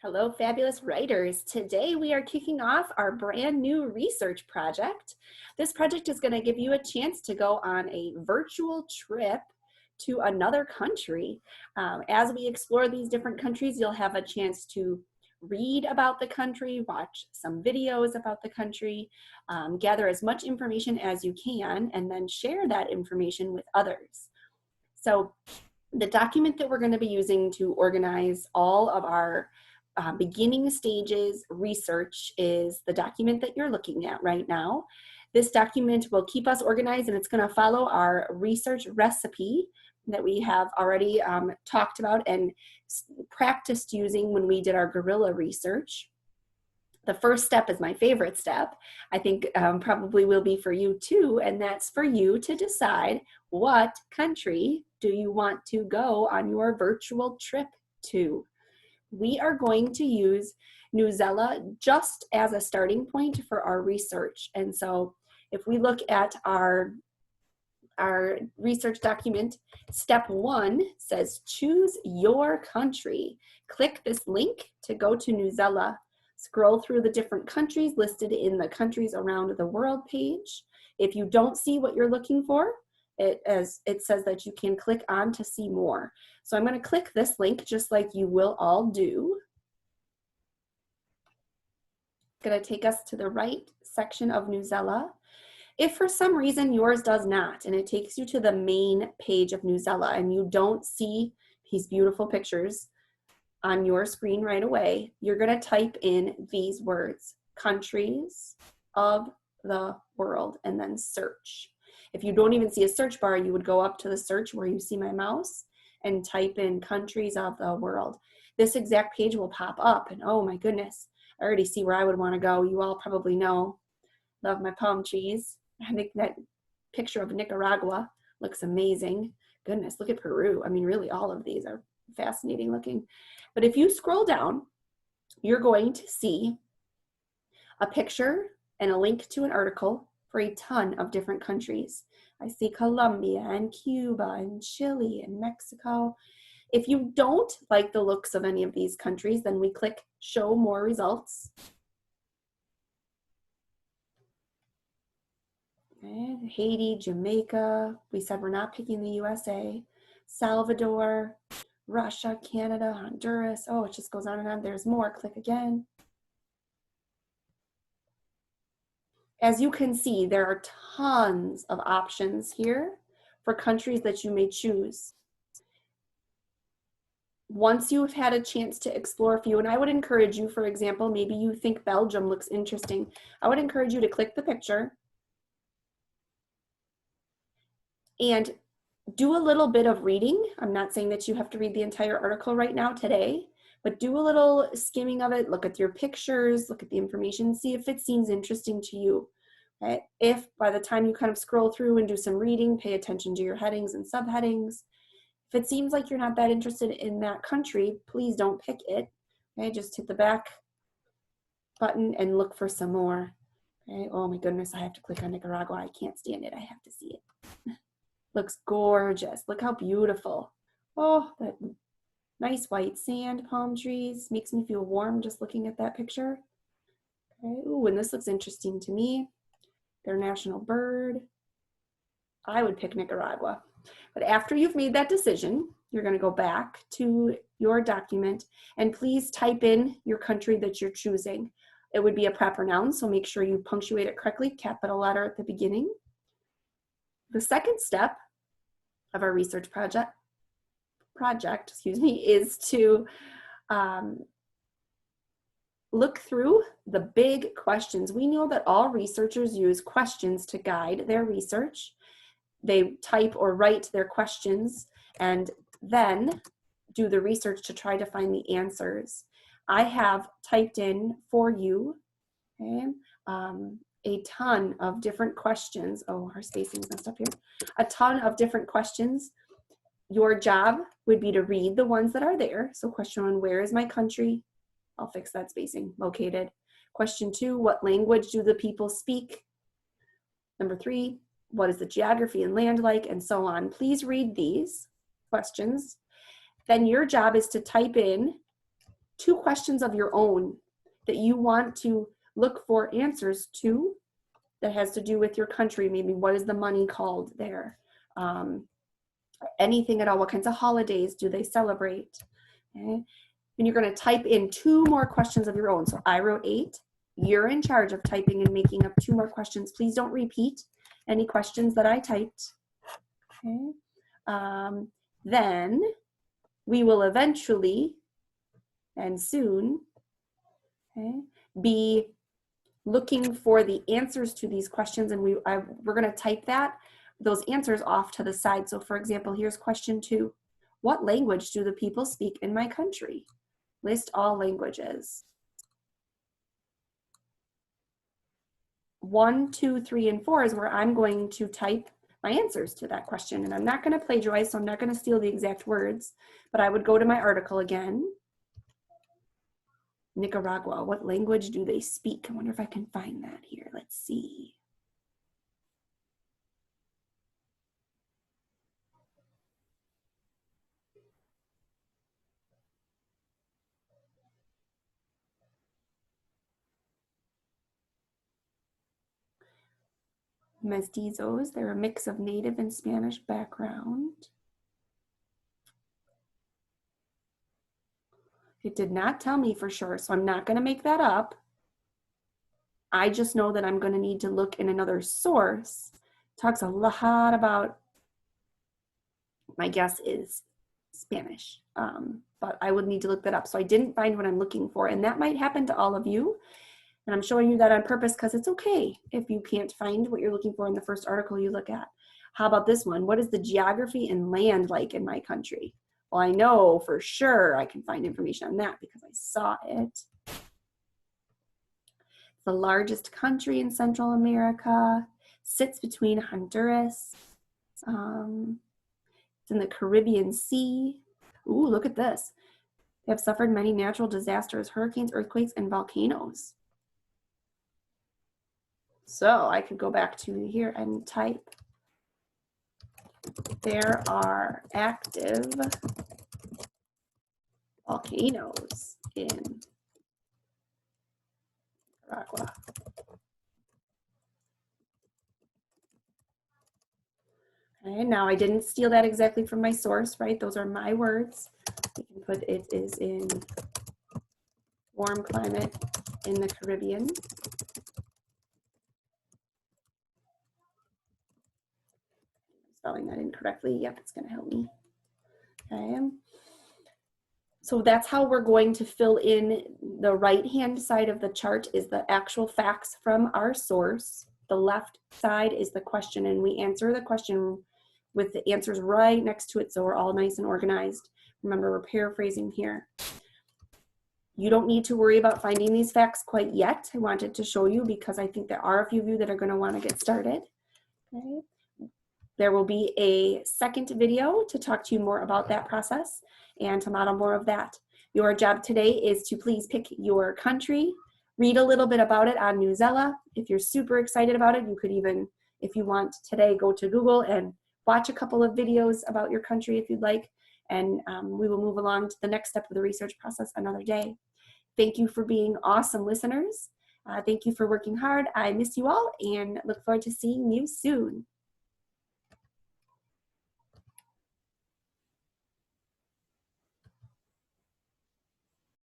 Hello, fabulous writers. Today we are kicking off our brand new research project. This project is going to give you a chance to go on a virtual trip to another country. As we explore these different countries, you'll have a chance to read about the country, watch some videos about the country, gather as much information as you can, and then share that information with others. So the document that we're going to be using to organize all of our beginning stages research is the document that you're looking at right now. This document will keep us organized, and it's going to follow our research recipe that we have already talked about and practiced using when we did our guerrilla research. The first step is my favorite step. I think probably will be for you too, and that's for you to decide what country do you want to go on your virtual trip to. We are going to use Newsela just as a starting point for our research. And so if we look at our research document, step 1 says choose your country. Click this link to go to Newsela. Scroll through the different countries listed in the countries around the world page. If you don't see what you're looking for, it says that you can click on to see more. So I'm going to click this link just like you will all do. It's going to take us to the right section of Newsela. If for some reason yours does not, and it takes you to the main page of Newsela and you don't see these beautiful pictures on your screen right away, you're going to type in these words, countries of the world, and then search. If you don't even see a search bar, you would go up to the search where you see my mouse and type in countries of the world. This exact page will pop up, and oh my goodness, I already see where I would want to go. You all probably know, love my palm trees. I think that picture of Nicaragua looks amazing. Goodness, look at Peru. I mean, really all of these are fascinating looking. But if you scroll down, you're going to see a picture and a link to an article for a ton of different countries. I see Colombia and Cuba and Chile and Mexico. If you don't like the looks of any of these countries, then we click show more results. Okay. Haiti, Jamaica, we said we're not picking the USA, Salvador, Russia, Canada, Honduras. Oh, it just goes on and on. There's more. Click again. As you can see, there are tons of options here for countries that you may choose. Once you've had a chance to explore a few, and I would encourage you, for example, maybe you think Belgium looks interesting. I would encourage you to click the picture and do a little bit of reading. I'm not saying that you have to read the entire article right now today, but do a little skimming of it, look at your pictures, look at the information, see if it seems interesting to you. Okay? If by the time you kind of scroll through and do some reading, pay attention to your headings and subheadings. If it seems like you're not that interested in that country, please don't pick it. Okay? Just hit the back button and look for some more. Okay? Oh my goodness, I have to click on Nicaragua. I can't stand it. I have to see it. Looks gorgeous. Look how beautiful. Oh, that nice white sand, palm trees. Makes me feel warm just looking at that picture. Okay. Ooh, and this looks interesting to me. Their national bird. I would pick Nicaragua. But after you've made that decision, you're going to go back to your document and please type in your country that you're choosing. It would be a proper noun, so make sure you punctuate it correctly, capital letter at the beginning. The second step of our research project, is to look through the big questions. We know that all researchers use questions to guide their research. They type or write their questions and then do the research to try to find the answers. I have typed in for you, okay, a ton of different questions. Oh, our spacing's messed up here. A ton of different questions. Your job would be to read the ones that are there. So question 1, where is my country? I'll fix that spacing, located. Question 2, what language do the people speak? Number 3, what is the geography and land like, and so on. Please read these questions. Then your job is to type in 2 questions of your own that you want to look for answers to that has to do with your country. Maybe what is the money called there? Anything at all. What kinds of holidays do they celebrate? Okay. And you're going to type in 2 more questions of your own. So I wrote 8. You're in charge of typing and making up 2 more questions. Please don't repeat any questions that I typed. Okay. Then we will eventually and soon, okay, be looking for the answers to these questions, and we're going to type those answers off to the side. So for example, here's question 2. What language do the people speak in my country? List all languages. 1, 2, 3, and 4 is where I'm going to type my answers to that question. And I'm not going to plagiarize, so I'm not going to steal the exact words, but I would go to my article again. Nicaragua, what language do they speak? I wonder if I can find that here. Let's see. Mestizos, they're a mix of native and Spanish background. It did not tell me for sure, so I'm not going to make that up. I just know that I'm going to need to look in another source. It talks a lot about, my guess is Spanish, but I would need to look that up. So I didn't find what I'm looking for, and that might happen to all of you. And I'm showing you that on purpose because it's okay if you can't find what you're looking for in the first article you look at. How about this one? What is the geography and land like in my country? Well, I know for sure I can find information on that because I saw it. It's the largest country in Central America, sits between Honduras. It's in the Caribbean Sea. Ooh, look at this. They have suffered many natural disasters, hurricanes, earthquakes, and volcanoes. So I could go back to here and type, there are active volcanoes in Nicaragua. Okay, now I didn't steal that exactly from my source, right? Those are my words. You can put it is in warm climate in the Caribbean. Spelling that incorrectly. Yep, it's going to help me. Okay. So that's how we're going to fill in. The right-hand side of the chart is the actual facts from our source. The left side is the question, and we answer the question with the answers right next to it, so we're all nice and organized. Remember, we're paraphrasing here. You don't need to worry about finding these facts quite yet. I wanted to show you because I think there are a few of you that are going to want to get started. Okay. There will be a second video to talk to you more about that process and to model more of that. Your job today is to please pick your country, read a little bit about it on Newsela. If you're super excited about it, you could even, if you want today, go to Google and watch a couple of videos about your country if you'd like, and we will move along to the next step of the research process another day. Thank you for being awesome listeners. Thank you for working hard. I miss you all and look forward to seeing you soon.